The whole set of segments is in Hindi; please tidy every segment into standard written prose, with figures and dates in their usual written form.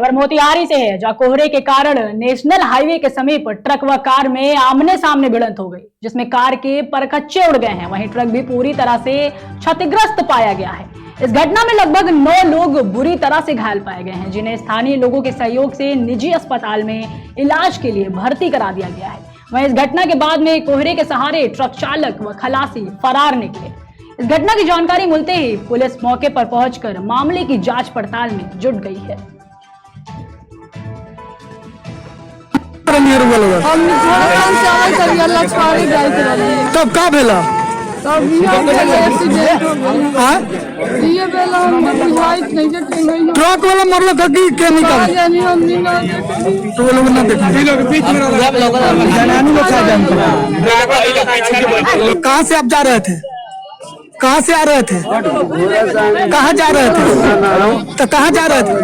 खबर मोतिहारी से है, जहां कोहरे के कारण नेशनल हाईवे के समीप ट्रक व कार में आमने सामने भिड़ंत हो गई, जिसमें कार के परखच्चे उड़ गए हैं। वहीं ट्रक भी पूरी तरह से क्षतिग्रस्त पाया गया है। इस घटना में लगभग 9 लोग बुरी तरह से घायल पाए गए हैं, जिन्हें स्थानीय लोगों के सहयोग से निजी अस्पताल में इलाज के लिए भर्ती करा दिया गया है। वहीं इस घटना के बाद में कोहरे के सहारे ट्रक चालक व खलासी फरार निकले। इस घटना की जानकारी मिलते ही पुलिस मौके पर पहुंचकर मामले की जांच पड़ताल में जुट गई है। तब का भेला ट्रक वाला मरल कि केमिकल तो वो लोग ना देखे। कहाँ से आप जा रहे थे? कहाँ से आ रहे थे? कहाँ जा रहे थे? तो कहाँ जा रहे थे?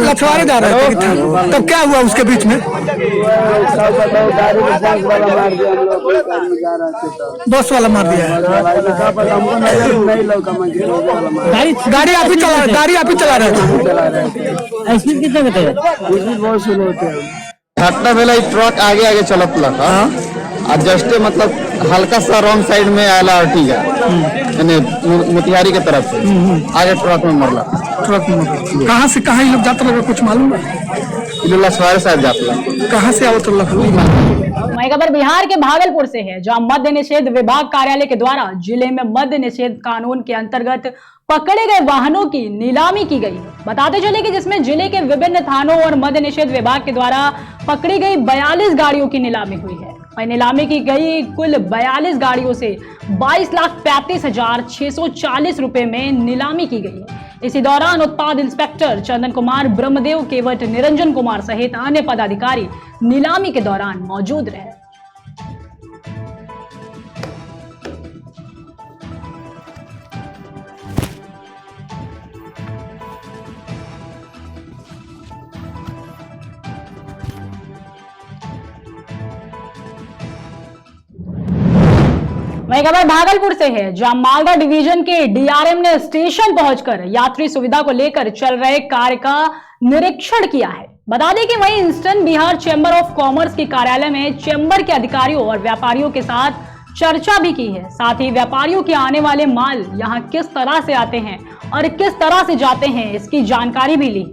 लछवाड़े जा रहे थे। तब क्या हुआ उसके बीच में? बस वाला मार दिया। गाड़ी आप ही चला रहे थे। स्पीड कितने बताए? बहुत स्लो होते हैं। घटना भेला ट्रक आगे चलत लगा जस्ट मतलब हल्का सा रॉन्ग साइड में आया अर्टिगा यानी मोतिहारी के तरफ से आगे ट्रक में मरला। ट्रक में कहाँ से कहाँ लोग जाते लगे कुछ मालूम है? लछवाड़े साहब जाते कहाँ से आवत वही खबर बिहार के भागलपुर से है, जहां मद्य निषेध विभाग कार्यालय के द्वारा जिले में मद्य निषेध कानून के अंतर्गत पकड़े गए वाहनों की नीलामी की गई। बताते चले कि जिसमें जिले के विभिन्न थानों और मद्य निषेध विभाग के द्वारा पकड़ी गई 42 गाड़ियों की नीलामी हुई है। वही नीलामी की गई कुल 42 गाड़ियों से 22,35,640 रुपए में नीलामी की गई है। इसी दौरान उत्पाद इंस्पेक्टर चंदन कुमार, ब्रह्मदेव केवट, निरंजन कुमार सहित अन्य पदाधिकारी नीलामी के दौरान मौजूद रहे। वही खबर भागलपुर से है, जहां मालदा डिवीजन के डीआरएम ने स्टेशन पहुंचकर यात्री सुविधा को लेकर चल रहे कार्य का निरीक्षण किया है। बता दें कि वहीं eastern Bihar chamber of commerce के कार्यालय में चैम्बर के अधिकारियों और व्यापारियों के साथ चर्चा भी की है। साथ ही व्यापारियों के आने वाले माल यहां किस तरह से आते हैं और किस तरह से जाते हैं, इसकी जानकारी भी ली।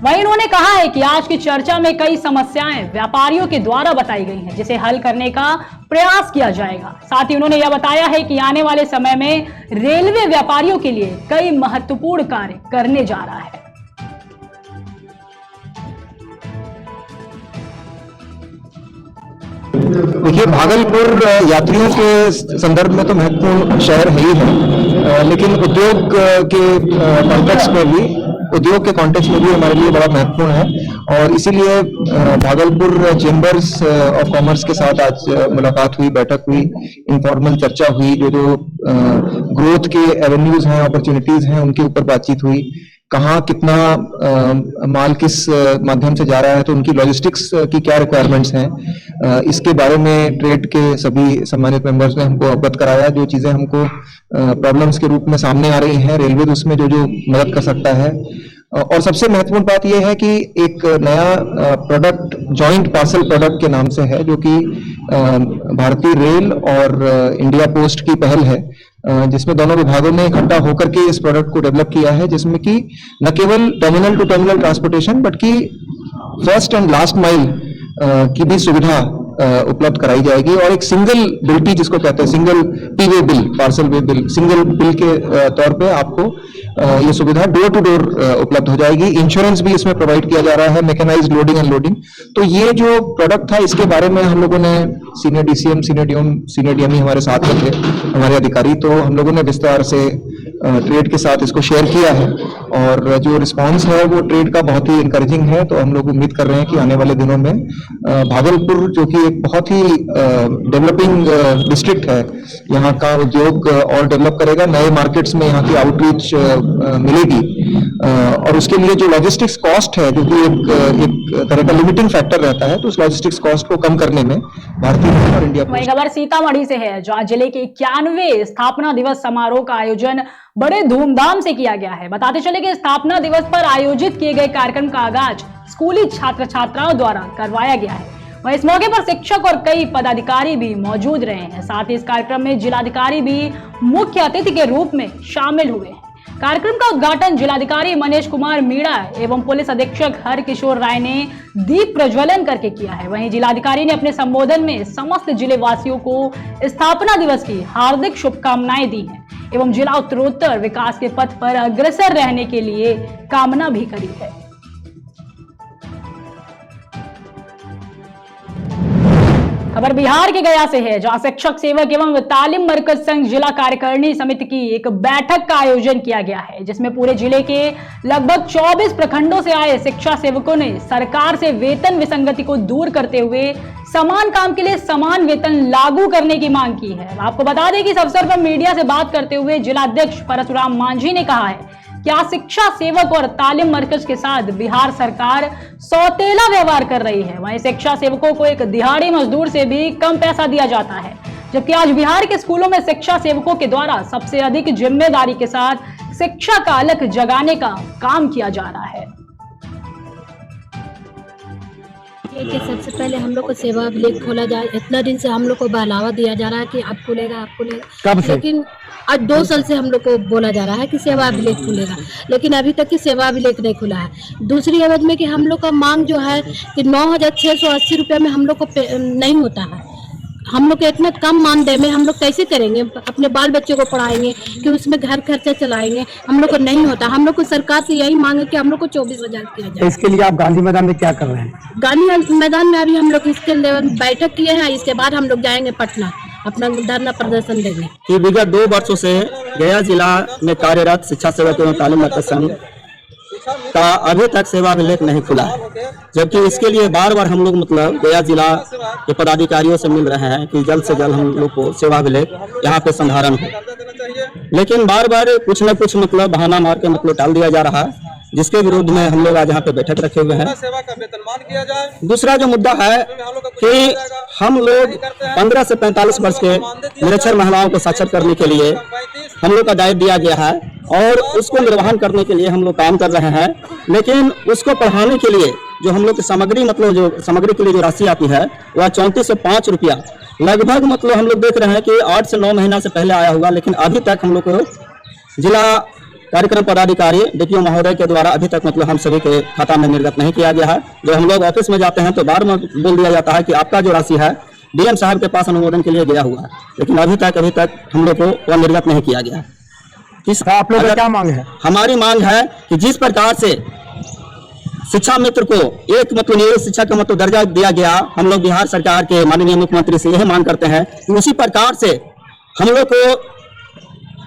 वहीं उन्होंने कहा है कि आज की चर्चा में कई समस्याएं व्यापारियों के द्वारा बताई गई हैं, जिसे हल करने का प्रयास किया जाएगा। साथ ही उन्होंने यह बताया है कि आने वाले समय में रेलवे व्यापारियों के लिए कई महत्वपूर्ण कार्य करने जा रहा है। देखिए, भागलपुर यात्रियों के संदर्भ में तो महत्वपूर्ण शहर है ही है, लेकिन उद्योग के कॉन्टेक्स्ट में भी हमारे लिए बड़ा महत्वपूर्ण है। और इसीलिए भागलपुर चेंबर्स ऑफ कॉमर्स के साथ आज मुलाकात हुई, बैठक हुई, इनफॉर्मल चर्चा हुई। जो ग्रोथ के एवेन्यूज हैं, अपॉर्चुनिटीज हैं, उनके ऊपर बातचीत हुई। कहाँ कितना माल किस माध्यम से जा रहा है, तो उनकी लॉजिस्टिक्स की क्या रिक्वायरमेंट्स हैं, इसके बारे में ट्रेड के सभी सम्मानित मेंबर्स ने हमको अवगत कराया। जो चीजें हमको प्रॉब्लम्स के रूप में सामने आ रही हैं, रेलवे तो उसमें जो मदद कर सकता है। और सबसे महत्वपूर्ण बात यह है कि एक नया प्रोडक्ट जॉइंट पार्सल प्रोडक्ट के नाम से है, जो कि भारतीय रेल और इंडिया पोस्ट की पहल है, जिसमें दोनों विभागों ने इकट्ठा होकर के इस प्रोडक्ट को डेवलप किया है, जिसमें कि न केवल terminal to terminal transportation but कि फर्स्ट एंड लास्ट माइल की भी सुविधा उपलब्ध कराई जाएगी। और एक सिंगल बिल्टी जिसको कहते हैं, single P way bill, parcel way bill, single bill के तौर पे आपको ये सुविधा डोर टू डोर उपलब्ध हो जाएगी। इंश्योरेंस भी इसमें प्रोवाइड किया जा रहा है, मैकेनाइज्ड लोडिंग एंड लोडिंग। तो ये जो प्रोडक्ट था, इसके बारे में हम लोगों ने सीनियर डीसीएम, सीनियर डीएमई हमारे साथ में थे, हमारे अधिकारी, तो हम लोगों ने विस्तार से ट्रेड के साथ इसको शेयर किया है। और जो रिस्पांस है वो ट्रेड का बहुत ही इंकरेजिंग है। तो हम लोग उम्मीद कर रहे हैं कि आने वाले दिनों में भागलपुर, जो कि एक बहुत ही डेवलपिंग डिस्ट्रिक्ट है, यहाँ का उद्योग और डेवलप करेगा, नए मार्केट्स में यहाँ की आउटरीच मिलेगी। और उसके लिए जो लॉजिस्टिक्स कॉस्ट है, जो कि एक तरह का लिमिटिंग फैक्टर रहता है, तो उस लॉजिस्टिक्स कॉस्ट को कम करने में भारतीय रेल और इंडिया वही खबर सीतामढ़ी से है, जहां जिले के 91वें स्थापना दिवस समारोह का आयोजन बड़े धूमधाम से किया गया है। बताते चले के स्थापना दिवस पर आयोजित किए गए कार्यक्रम का आगाज स्कूली छात्र छात्राओं द्वारा करवाया गया है। वहीं इस मौके पर शिक्षक और कई पदाधिकारी भी मौजूद रहे हैं। साथ ही इस कार्यक्रम में जिलाधिकारी भी मुख्य अतिथि के रूप में शामिल हुए हैं। कार्यक्रम का उद्घाटन जिलाधिकारी मनीष कुमार मीणा एवं पुलिस अधीक्षक हरकिशोर राय ने दीप प्रज्वलन करके किया है। वहीं जिलाधिकारी ने अपने संबोधन में समस्त जिले वासियों को स्थापना दिवस की हार्दिक शुभकामनाएं दी हैं एवं जिला उत्तरोत्तर विकास के पथ पर अग्रसर रहने के लिए कामना भी करी है। खबर बिहार के गया से है, जहां शिक्षक सेवक एवं तालीम मरकज संघ जिला कार्यकारिणी समिति की एक बैठक का आयोजन किया गया है, जिसमें पूरे जिले के लगभग 24 प्रखंडों से आए शिक्षा सेवकों ने सरकार से वेतन विसंगति को दूर करते हुए समान काम के लिए समान वेतन लागू करने की मांग की है। आपको बता दें कि इस अवसर पर मीडिया से बात करते हुए जिलाध्यक्ष परशुराम मांझी ने कहा है कि आज शिक्षा सेवक और तालीम मरकज के साथ बिहार सरकार सौतेला व्यवहार कर रही है। वहीं शिक्षा सेवकों को एक दिहाड़ी मजदूर से भी कम पैसा दिया जाता है, जबकि आज बिहार के स्कूलों में शिक्षा सेवकों के द्वारा सबसे अधिक जिम्मेदारी के साथ शिक्षा का अलग जगाने का काम किया जा रहा है। कि सबसे पहले हम लोग को सेवा अभिलेख खोला जाए। इतना दिन से हम लोग को बहलावा दिया जा रहा है कि अब खुलेगा, कब से? लेकिन आज 2 साल से हम लोग को बोला जा रहा है कि सेवा अभिलेख खुलेगा, लेकिन अभी तक की सेवा अभिलेख नहीं खुला है। दूसरी अवधि में कि हम लोग का मांग जो है कि 9,680 रुपये में हम लोग को नहीं होता है। हम लोग को इतना कम मानदेय में हम लोग कैसे करेंगे, अपने बाल बच्चों को पढ़ाएंगे कि उसमें घर खर्चा चलाएंगे, हम लोग को नहीं होता। हम लोग को सरकार से यही मांग है कि हम लोग को 24,000 किया जाए। इसके लिए आप गांधी मैदान में क्या कर रहे हैं? गांधी मैदान में अभी हम लोग इसके लिए बैठक किए हैं, इसके बाद हम लोग जाएंगे पटना, अपना धरना प्रदर्शन देंगे। कि विगत 2 वर्षों से गया जिला में कार्यरत शिक्षा सेवक एवं तालीम मरकज संघ का अभी तक सेवा अभिलेख नहीं खुला है, जबकि इसके लिए बार बार हम लोग मतलब गया जिला के पदाधिकारियों से मिल रहे हैं कि जल्द से जल्द हम लोग को सेवा अभिलेख यहाँ पे संधारण हो, लेकिन बार बार कुछ न कुछ मतलब बहाना मार के मतलब टाल दिया जा रहा है, जिसके विरोध में हम लोग आज यहाँ पे बैठक रखे हुए हैं। दूसरा जो मुद्दा है कि हम लोग 15 से 45 वर्ष के निरक्षर महिलाओं को साक्षर करने के लिए हम लोग का दायित्व दिया गया है और उसको निर्वहन करने के लिए हम लोग काम कर रहे हैं, लेकिन उसको पढ़ाने के लिए जो हम लोग की सामग्री मतलब जो सामग्री के लिए जो राशि आती है वह 34 से 5 रुपया लगभग मतलब हम लोग देख रहे हैं कि 8 से 9 महीना से पहले आया हुआ, लेकिन अभी तक हम लोग को जिला कार्यक्रम पदाधिकारी डीपीओ महोदय के द्वारा अभी तक मतलब हम सभी के खाता में निर्गत नहीं किया गया है। जो हम लोग ऑफिस में जाते हैं तो बार बार बोल दिया जाता है कि आपका जो राशि है डीएम साहब के पास अनुमोदन के लिए गया हुआ है, लेकिन अभी तक हम लोग को वह निर्गत नहीं किया गया। आप लोग क्या मांग है? हमारी मांग है कि जिस प्रकार से शिक्षा मित्र को एक मतलब नियोजित शिक्षा का मतलब दर्जा दिया गया, हम लोग बिहार सरकार के माननीय मुख्यमंत्री से यह मांग करते हैं कि उसी प्रकार से हम लोग को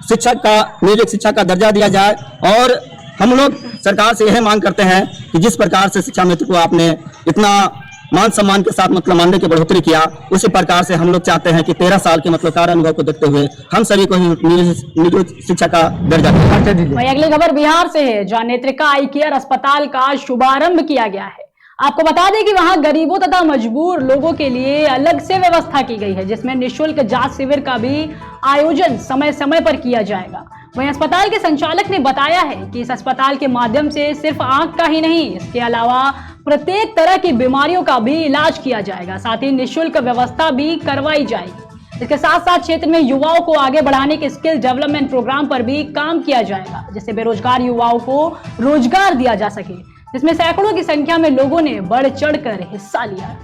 शिक्षक का नियोजित शिक्षा का दर्जा दिया जाए। और हम लोग सरकार से यह मांग करते हैं कि जिस प्रकार से शिक्षा मित्र को आपने इतना मान सम्मान के साथ मतलब मानदेय की बढ़ोतरी किया, उसी प्रकार से हम लोग चाहते हैं कि 13 साल के मतलब कार्य अनुभव को देखते हुए हम सभी को नियोजित शिक्षा का दर्जा दें। वहीं अगली खबर बिहार से है, जहां नेत्रिका आई केयर अस्पताल का शुभारंभ किया गया है। आपको बता दें कि वहां गरीबों तथा मजबूर लोगों के लिए अलग से व्यवस्था की गई है, जिसमें निःशुल्क जांच शिविर का भी आयोजन समय समय पर किया जाएगा। वहीं अस्पताल के संचालक ने बताया है कि इस अस्पताल के माध्यम से सिर्फ आंख का ही नहीं, इसके अलावा प्रत्येक तरह की बीमारियों का भी इलाज किया जाएगा, साथ ही निःशुल्क व्यवस्था भी करवाई जाएगी। इसके साथ साथ क्षेत्र में युवाओं को आगे बढ़ाने के स्किल डेवलपमेंट प्रोग्राम पर भी काम किया जाएगा, जिससे बेरोजगार युवाओं को रोजगार दिया जा सके, जिसमें सैकड़ों की संख्या में लोगों ने बढ़ चढ़कर हिस्सा लिया।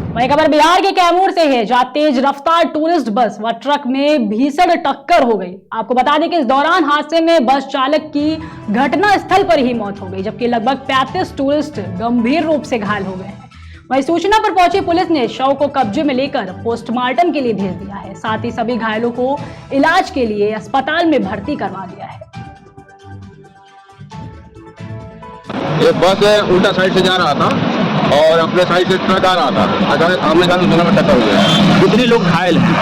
वही खबर बिहार के कैमूर से है, जहां तेज रफ्तार टूरिस्ट बस व ट्रक में भीषण टक्कर हो गई। आपको बता दें कि इस दौरान हादसे में बस चालक की घटना स्थल पर ही मौत हो गई, जबकि लगभग 35 टूरिस्ट गंभीर रूप से घायल हो गए हैं। वहीं सूचना पर पहुंची पुलिस ने शव को कब्जे में लेकर पोस्टमार्टम के लिए भेज दिया है, साथ ही सभी घायलों को इलाज के लिए अस्पताल में भर्ती करवा दिया है। ये बस उल्टा साइड से जा रहा था और अपने साइड से ट्रक आ रहा था, अचानक आमने सामने दोनों में टक्कर हो गया। कितने लोग घायल हैं?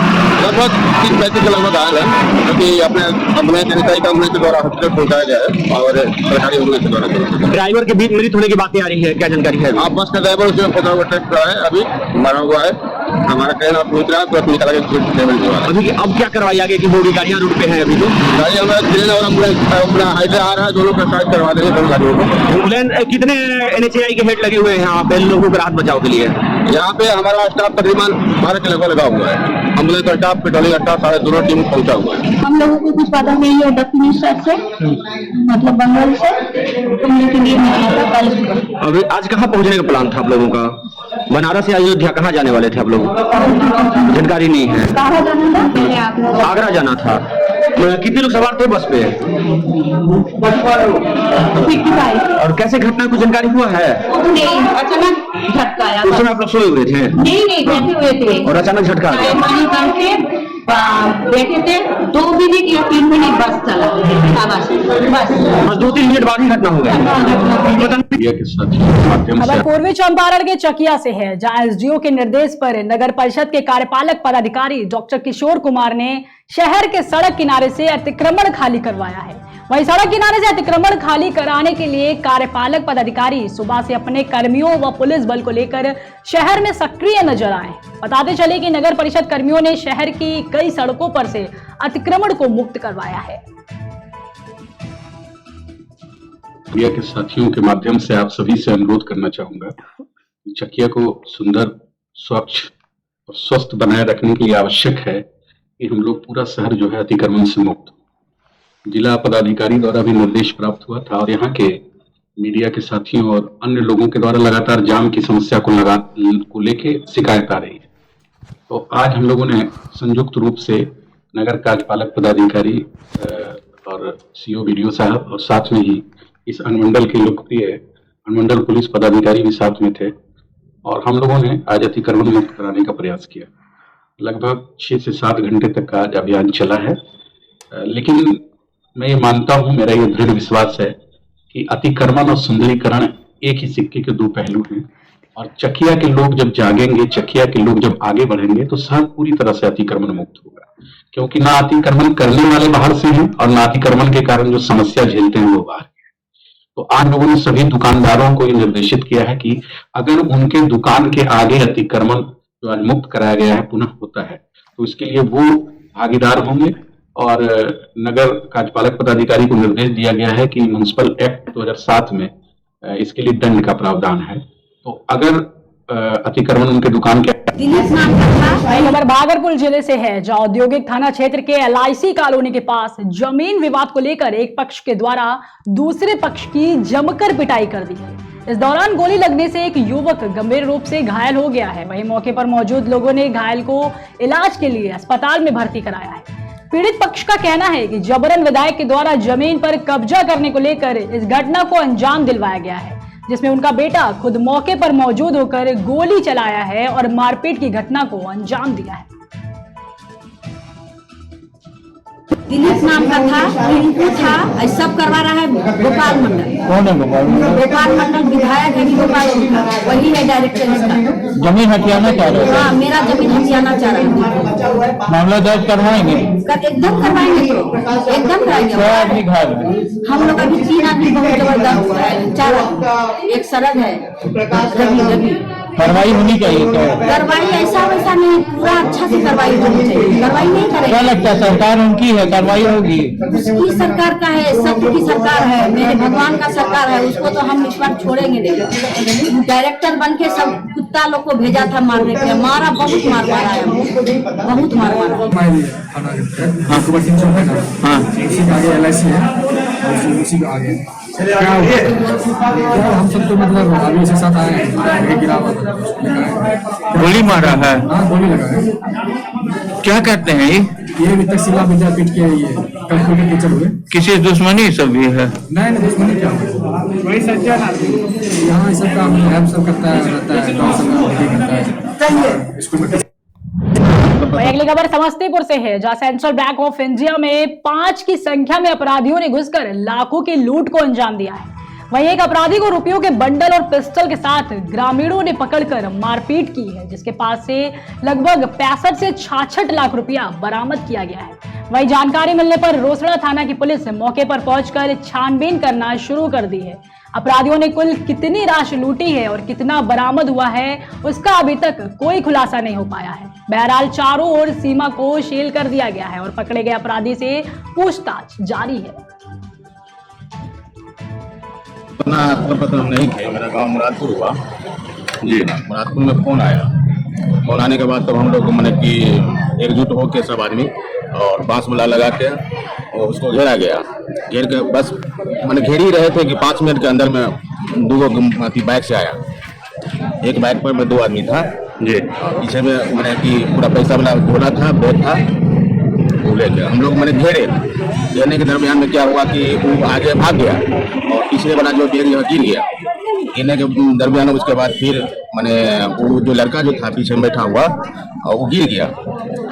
लगभग 30-35 के लगभग घायल है, जो कि अपने जनताई का एम्बुलेंस के द्वारा हॉस्पिटल पहुंचाया गया है और सरकारी एम्बुलेंस के द्वारा। ड्राइवर के बीच मृत होने की बातें आ रही है, क्या जानकारी है? आप बस का ड्राइवर उसमें फंसा हुआ ट्रक है, अभी मरा हुआ है हमारा ट्रेन अब पहुंच रहा है, तुरंत निकला के पेमेंट हुआ। अभी अब क्या करवाई आगे की होगी? गाड़ियाँ रूट पे हैं अभी तो? गाड़ी हमारा ट्रेन और अपना हाईवे आ रहा है, दोनों का साइड करवा देंगे दोनों गाड़ियों को। कितने NHAI के हेड लगे हुए हैं यहाँ पे लोगों को राहत बचाव के लिए? यहाँ पे हमारा स्टाफ तकरीबन 12 के लगभग लगा हुआ है। एम्बुलेंस का स्टाफ, पेट्रोलिंग स्टाफ, सारे दोनों टीम पहुंचा हुआ है। हम लोगों को कुछ पता नहीं है दक्षिणी स्टेट से, मतलब बंगाल से घूमने के लिए निकला था कल सुबह। अभी आज कहाँ पहुँचने का प्लान था आप लोगों का? बनारस या अयोध्या कहाँ जाने वाले थे आप लोग? जानकारी नहीं है। कहाँ जाना था? आगरा जाना था। कितने लोग सवार थे बस पे? 55। और कैसे घटना कुछ जानकारी हुआ है? नहीं, अचानक झटका आया। उस समय आप लोग सोए हुए थे? नहीं, बैठे हुए थे और अचानक झटका आ गया? पानी करके बैठे थे, 2 मिनट या 3 मिनट बस चला, बस 2-3 मिनट बाद ही घटना हो गया। मीडिया के साथ खबर पूर्वी चंपारण के चकिया से है, जहां एसडीओ के निर्देश पर नगर परिषद के कार्यपालक पदाधिकारी डॉक्टर किशोर कुमार ने शहर के सड़क किनारे से अतिक्रमण खाली करवाया है। वहीं सड़क किनारे से अतिक्रमण खाली कराने के लिए कार्यपालक पदाधिकारी सुबह से अपने कर्मियों व पुलिस बल को लेकर शहर में सक्रिय नजर आए। बताते चले कि नगर परिषद कर्मियों ने शहर की कई सड़कों पर से अतिक्रमण को मुक्त करवाया है। मीडिया के साथियों के माध्यम से आप सभी से अनुरोध करना चाहूंगा कि चकिया को सुंदर, स्वच्छ और स्वस्थ बनाए रखने के लिए आवश्यक है कि हम लोग पूरा शहर जो है अतिक्रमण से मुक्त। जिला पदाधिकारी द्वारा भी निर्देश प्राप्त हुआ था और यहाँ के मीडिया के साथियों और अन्य लोगों के द्वारा लगातार जाम की समस्या को लेके शिकायत आ रही है। तो आज हम लोगों ने संयुक्त रूप से नगर कार्यपालक पदाधिकारी और CO BDO साहब और साथ में ही इस अनुमंडल के लोकप्रिय अनुमंडल पुलिस पदाधिकारी भी साथ में थे और हम लोगों ने आज अतिक्रमण मुक्त कराने का प्रयास किया। लगभग 6 से 7 घंटे तक का आज अभियान चला है। लेकिन मैं ये मानता हूँ, मेरा ये दृढ़ विश्वास है कि अतिक्रमण और सुंदरीकरण एक ही सिक्के के 2 पहलू हैं और चकिया के लोग जब जागेंगे, चकिया के लोग जब आगे बढ़ेंगे तो शहर पूरी तरह से अतिक्रमण मुक्त होगा। क्योंकि ना अतिक्रमण करने वाले बाहर से हैं और ना अतिक्रमण के कारण जो समस्या झेलते हैं वो बाहर हैं। तो आज लोगों ने सभी दुकानदारों को ये निर्देशित किया है कि अगर उनके दुकान के आगे अतिक्रमण जो आज मुक्त कराया गया है पुनः होता है तो इसके लिए वो भागीदार होंगे और नगर कार्यपालक पदाधिकारी को निर्देश दिया गया है कि म्युनिसिपल एक्ट 2007 में इसके लिए दंड का प्रावधान है। तो अगर अतिक्रमण उनके दुकान के खबर भागलपुर जिले से है, जहां औद्योगिक थाना क्षेत्र के LIC कॉलोनी के पास जमीन विवाद को लेकर एक पक्ष के द्वारा दूसरे पक्ष की जमकर पिटाई कर दी है। इस दौरान गोली लगने से एक युवक गंभीर रूप से घायल हो गया है। वहीं मौके पर मौजूद लोगों ने घायल को इलाज के लिए अस्पताल में भर्ती कराया है। पीड़ित पक्ष का कहना है कि जबरन विधायक के द्वारा जमीन पर कब्जा करने को लेकर इस घटना को अंजाम दिलवाया गया है, जिसमें उनका बेटा खुद मौके पर मौजूद होकर गोली चलाया है और मारपीट की घटना को अंजाम दिया है। दिलीप नाम का था, रिंकू था, सब करवा रहा है गोपाल मंडल। कौन है गोपाल मंडल विधायक है कि गोपाल वही है डायरेक्टर इसका। जमीन हथियाना चाह रहे हाँ, मेरा जमीन हथियाना चाह रहा है। मामला दर्ज करवाएंगे? एकदम करवाएंगे, तो एकदम कराएंगे। हम लोग अभी 3 आदमी बहुत जबरदस्त है, 4 आदमी, एक सरद है, रवि। कार्रवाई होनी चाहिए तो कार्रवाई ऐसा वैसा नहीं, पूरा अच्छा से कार्रवाई होनी चाहिए। कार्रवाई नहीं करेंगे। क्या लगता है सरकार उनकी है, कार्रवाई होगी? उसकी सरकार का है, सत्य की सरकार है, मेरे भगवान का सरकार है, उसको तो हम इस बार छोड़ेंगे नहीं। डायरेक्टर बन के सब कुत्ता लोग को भेजा था मारने के लिए, मारा, बहुत मार मारा है, बहुत मार मारा। हाँ, उसी के आगे LIC है, उसी के आगे हम सब तो मतलब अभी से साथ आए हैं, गिरा हुआ गोली मारा है? हाँ, गोली लगा है। क्या कहते हैं ये भी तकसीला विद्यापीठ के ये कंप्यूटर टीचर हुए। किसी दुश्मनी सब भी है? नहीं, दुश्मनी क्या वही सच्चा यहाँ सब काम है, सब करता है, रहता है, गाँव सब करता है स्कूल में। अगली खबर समस्तीपुर से है, जहां सेंट्रल बैंक ऑफ इंडिया में 5 की संख्या में अपराधियों ने घुसकर लाखों की लूट को अंजाम दिया है। वहीं एक अपराधी को रुपयों के बंडल और पिस्टल के साथ ग्रामीणों ने पकड़कर मारपीट की है, जिसके पास से लगभग 65 से 66 लाख रुपया बरामद किया गया है। वहीं जानकारी मिलने पर रोसड़ा थाना की पुलिस मौके पर पहुंचकर छानबीन करना शुरू कर दी है। अपराधियों ने कुल कितनी राशि लूटी है और कितना बरामद हुआ है उसका अभी तक कोई खुलासा नहीं हो पाया है। बहरहाल चारों ओर सीमा को सील कर दिया गया है और पकड़े गए अपराधी से पूछताछ जारी है। पत्र हम नहीं थे, मेरा गांव मुरादपुर हुआ जी। मुरादपुर में फोन आया, फोन आने के बाद तो हम लोग मैंने कि एकजुट होकर सब आदमी और बांस मुला लगा के और उसको घेरा गया। घेर के बस मैंने घेर ही रहे थे कि 5 मिनट के अंदर में 2 बाइक से आया। एक बाइक पर में 2 आदमी था जी, पीछे में मैंने कि पूरा पैसा वाला घोड़ा था, बैग था, वो लेके हम लोग मैंने घेरने के दरमियान में क्या हुआ कि वो आगे भाग गया और पिछले वाला जो बैग गिर गया। गिरने के दरमियान उसके बाद फिर मैंने वो जो लड़का जो था पीछे में बैठा हुआ वो गिर गया।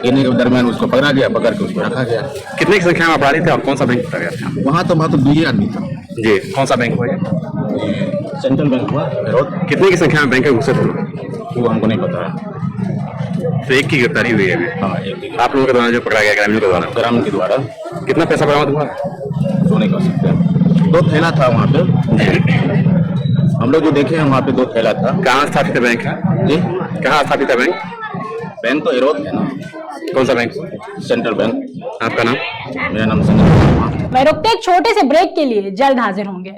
गिरने के दरमियान उसको पकड़ा गया, पकड़ के उसको रखा गया। कितने की संख्या में अपराधी थे और कौन सा बैंक पकड़ा गया था? वहाँ तो 2 आदमी था जी। कौन सा बैंक हुआ ये? सेंट्रल बैंक हुआ। कितने की संख्या में बैंक में घुसे थे लोग? वो हमको नहीं पता है। तो एक की गिरफ्तारी हुई है अभी? हाँ, एक। आप लोगों के द्वारा जो पकड़ा गया ग्रामीणों के द्वारा? ग्रामीण के द्वारा। कितना पैसा बरामद हुआ? तो नहीं कर सकते। 2 थैला था वहाँ पे, हम लोग जो देखे हैं वहाँ पे 2 थैला था। कहाँ स्थापित है बैंक है जी? कहाँ स्थापित है बैंक? बैंक तो एरोड है ना। कौन सा बैंक? Central bank. आपका नाम? मेरा नाम संजय कुमार। मैं रुकते एक छोटे से ब्रेक के लिए, जल्द हाजिर होंगे।